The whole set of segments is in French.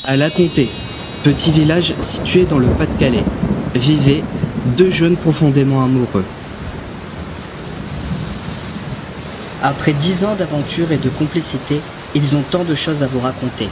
À La Comté, petit village situé dans le Pas-de-Calais, vivaient deux jeunes profondément amoureux. Après 10 ans d'aventure et de complicité, ils ont tant de choses à vous raconter.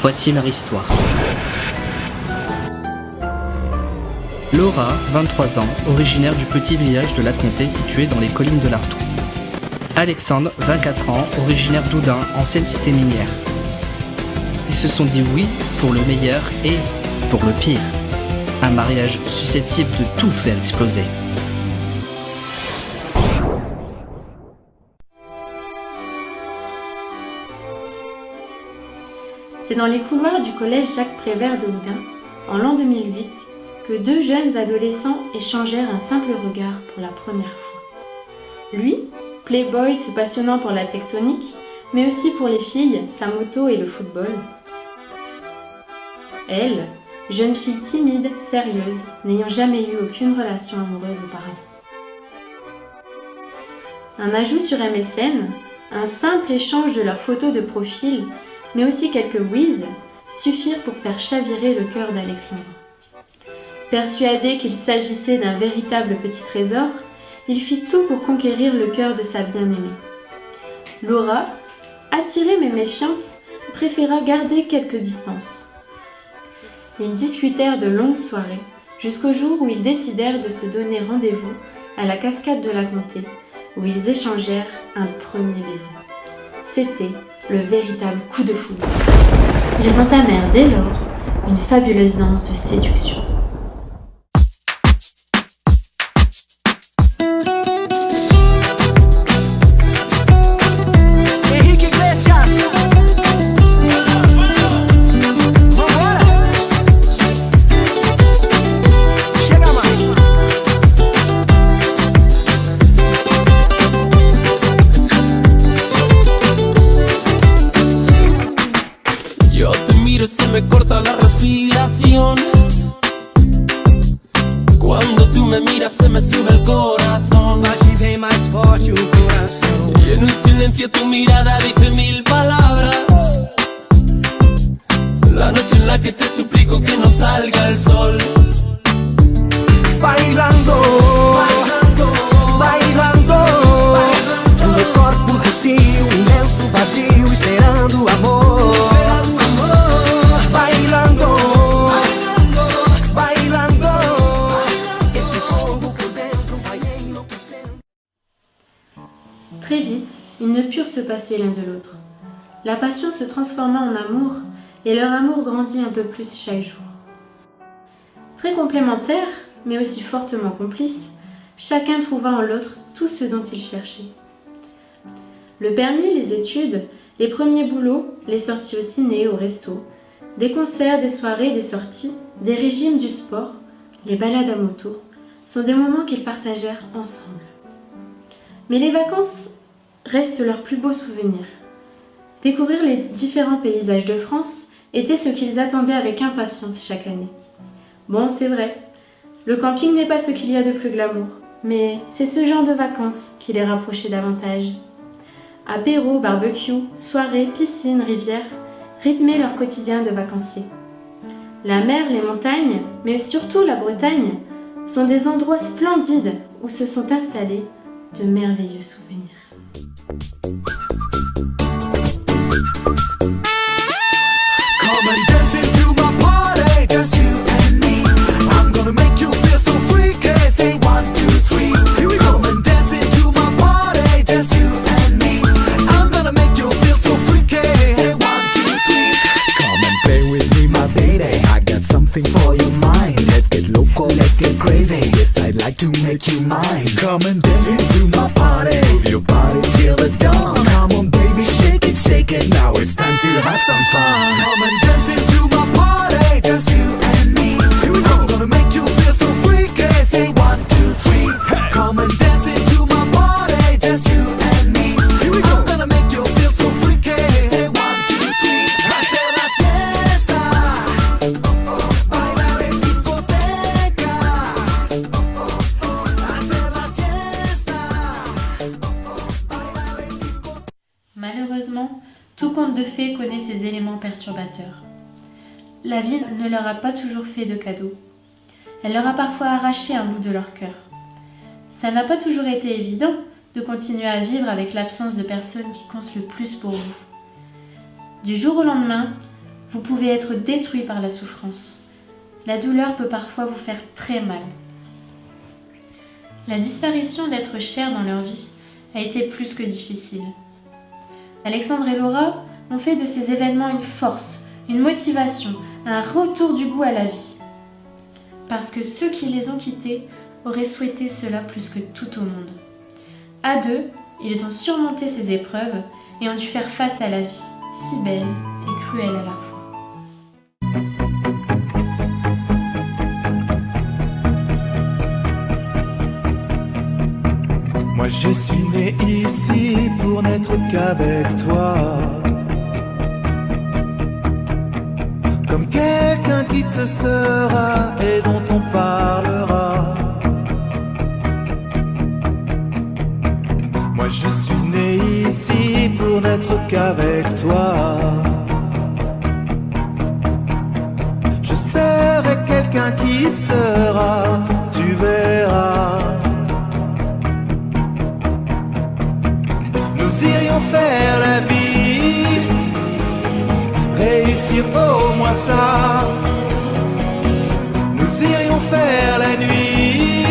Voici leur histoire. Laura, 23 ans, originaire du petit village de La Comté situé dans les collines de l'Artois. Alexandre, 24 ans, originaire d'Oudun, ancienne cité minière. Ils se sont dit oui pour le meilleur et pour le pire. Un mariage susceptible de tout faire exploser. C'est dans les couloirs du collège Jacques Prévert de Oudun, en l'an 2008, que deux jeunes adolescents échangèrent un simple regard pour la première fois. Lui, playboy se passionnant pour la tectonique, mais aussi pour les filles, sa moto et le football. Elle, jeune fille timide, sérieuse, n'ayant jamais eu aucune relation amoureuse auparavant. Un ajout sur MSN, un simple échange de leurs photos de profil, mais aussi quelques whiz, suffirent pour faire chavirer le cœur d'Alexandre. Persuadé qu'il s'agissait d'un véritable petit trésor, il fit tout pour conquérir le cœur de sa bien-aimée. Laura, attirée mais méfiante, préféra garder quelques distances. Ils discutèrent de longues soirées, jusqu'au jour où ils décidèrent de se donner rendez-vous à la cascade de La Comté, où ils échangèrent un premier baiser. C'était le véritable coup de foudre. Ils entamèrent dès lors une fabuleuse danse de séduction. Se me corta la respiración. Cuando tú me miras se me sube el corazón. Allí ve más fuerte un corazón. Y en un silencio tu mirada dice mil palabras. La noche en la que te suplico que no salga el sol. Bailando, bailando, bailando. Um dos corpos vazio, um imenso vazio, esperando o amor. Très vite, ils ne purent se passer l'un de l'autre. La passion se transforma en amour et leur amour grandit un peu plus chaque jour. Très complémentaires, mais aussi fortement complices, chacun trouva en l'autre tout ce dont il cherchait. Le permis, les études, les premiers boulots, les sorties au ciné, au resto, des concerts, des soirées, des sorties, des régimes, du sport, les balades à moto, sont des moments qu'ils partagèrent ensemble. Mais les vacances restent leurs plus beaux souvenirs. Découvrir les différents paysages de France était ce qu'ils attendaient avec impatience chaque année. Bon, c'est vrai, le camping n'est pas ce qu'il y a de plus glamour, mais c'est ce genre de vacances qui les rapprochait davantage. Apéro, barbecue, soirées, piscine, rivière, rythmaient leur quotidien de vacanciers. La mer, les montagnes, mais surtout la Bretagne, sont des endroits splendides où se sont installés de merveilleux souvenirs. Come and dance into my party, just you and me. I'm gonna make you feel so freaky. Say 1, 2, 3. Here we go. Come and dance into my party, just you and me. I'm gonna make you feel so freaky. Say 1, 2, 3. Come and play with me, my baby. I got something for your mind. Let's get loco, let's get crazy. Yes, I'd like to make you mine. Come and dance into my party. Move your body till the dawn. Come on, baby, shake it, shake it. Now it's time to have some fun. Come and dance into my party, just you and me. Here we go. I'm gonna make you feel so freaky. Say 1, 2, 3. Hey. Come and dance into my party, just you and me. Here we go. I'm gonna make you feel so freaky. Say 1, 2, 3. Hasta la fiesta. Bailar en discoteca. Hasta la fiesta. Bailar en discoteca. Malheureusement, tout conte de fées connaît ses éléments perturbateurs. la vie ne leur a pas toujours fait de cadeaux. Elle leur a parfois arraché un bout de leur cœur. Ça n'a pas toujours été évident de continuer à vivre avec l'absence de personnes qui comptent le plus pour vous. Du jour au lendemain, vous pouvez être détruit par la souffrance. La douleur peut parfois vous faire très mal. La disparition d'êtres chers dans leur vie a été plus que difficile. Alexandre et Laura ont fait de ces événements une force, une motivation, un retour du goût à la vie. Parce que ceux qui les ont quittés auraient souhaité cela plus que tout au monde. À deux, ils ont surmonté ces épreuves et ont dû faire face à la vie, si belle et cruelle à la fois. Moi je suis né ici pour n'être qu'avec toi, comme quelqu'un qui te sera et dont on parlera. Moi je suis né ici pour n'être qu'avec toi. Je serai quelqu'un qui sera, tu verras. Nous irions faire la vie, réussir au moins ça. Nous irions faire la nuit,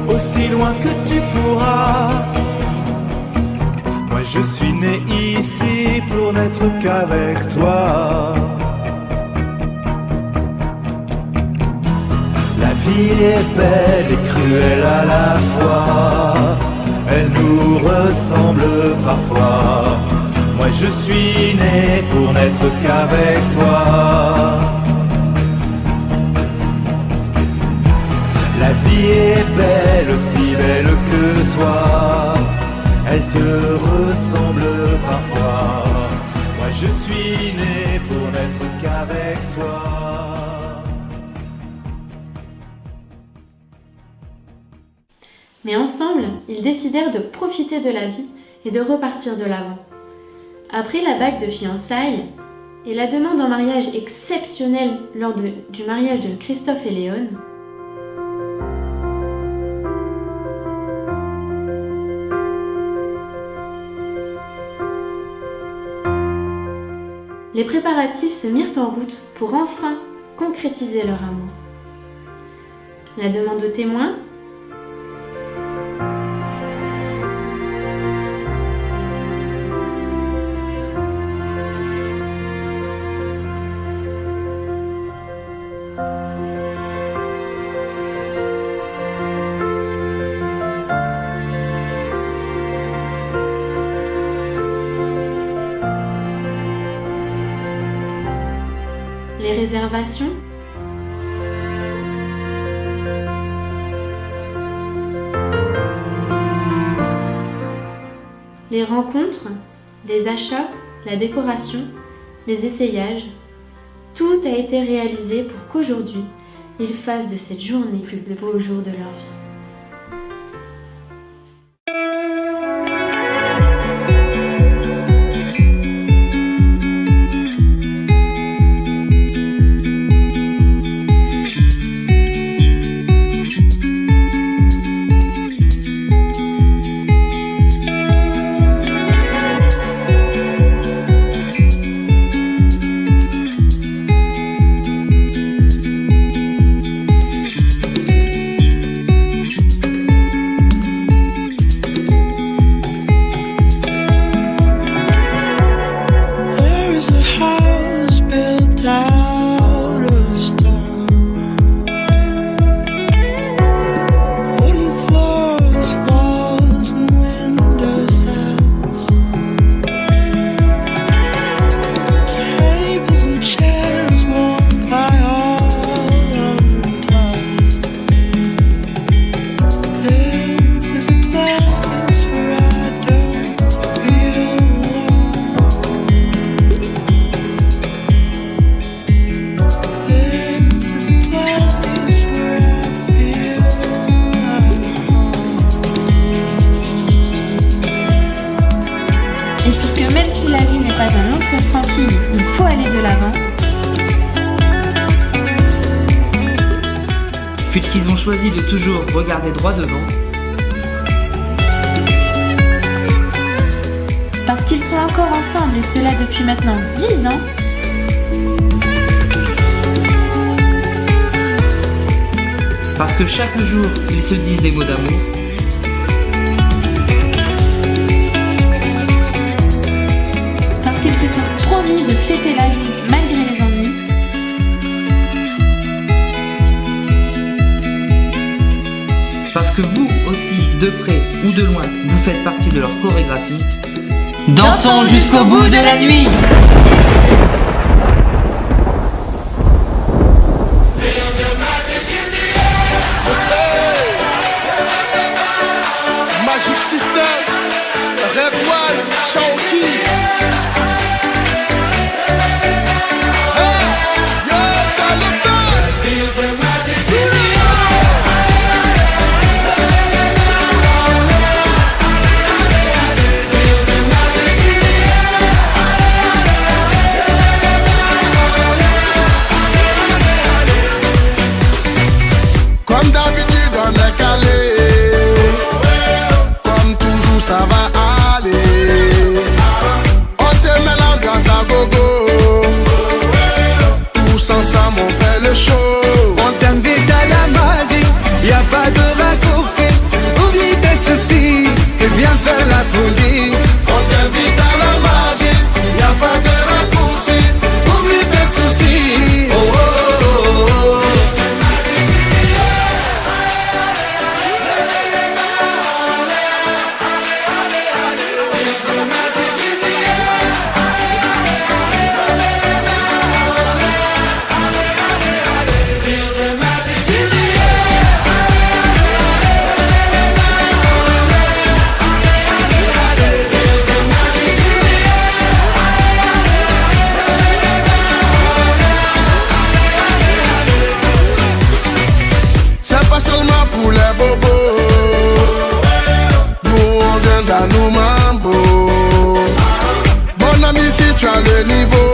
aussi loin que tu pourras. Moi je suis né ici pour n'être qu'avec toi. La vie est belle et cruelle à la fois. Elle nous ressemble parfois. Moi je suis né pour n'être qu'avec toi. La vie est belle, aussi belle que toi. Elle te ressemble parfois. Moi je suis né pour n'être qu'avec toi. Mais ensemble, ils décidèrent de profiter de la vie et de repartir de l'avant. Après la bague de fiançailles et la demande en mariage exceptionnelle lors du mariage de Christophe et Léone, les préparatifs se mirent en route pour enfin concrétiser leur amour. La demande aux témoins, les réservations, les rencontres, les achats, la décoration, les essayages, tout a été réalisé pour qu'aujourd'hui, ils fassent de cette journée le plus beau jour de leur vie. Et puisque même si la vie n'est pas un long fleuve tranquille, il faut aller de l'avant, puisqu'ils ont choisi de toujours regarder droit devant. Parce qu'ils sont encore ensemble et cela depuis maintenant 10 ans. Parce que chaque jour, ils se disent des mots d'amour. Parce qu'ils se sont promis de fêter la vie malgré les ennuis. Parce que vous aussi, de près ou de loin, vous faites partie de leur chorégraphie. Dansons jusqu'au bout de la nuit. Magic System, Red One, Shaoki. Hey, yes, I love that. Feel the magic. Comme d'habitude, on est calé. Comme toujours, ça va aller. On te met l'ambiance à gogo. Tous ensemble, on fait le show. On t'invite à la magie, y a pas de raccourci. Oublie tes soucis, c'est bien faire la folie. On t'invite à la magie, y a pas de raccourci. Oublie tes soucis. Oh, oh, oh, oh. C'est pas seulement pour les bobos. Nous on vient dans nos mambo. Mon ami, si tu as le niveau,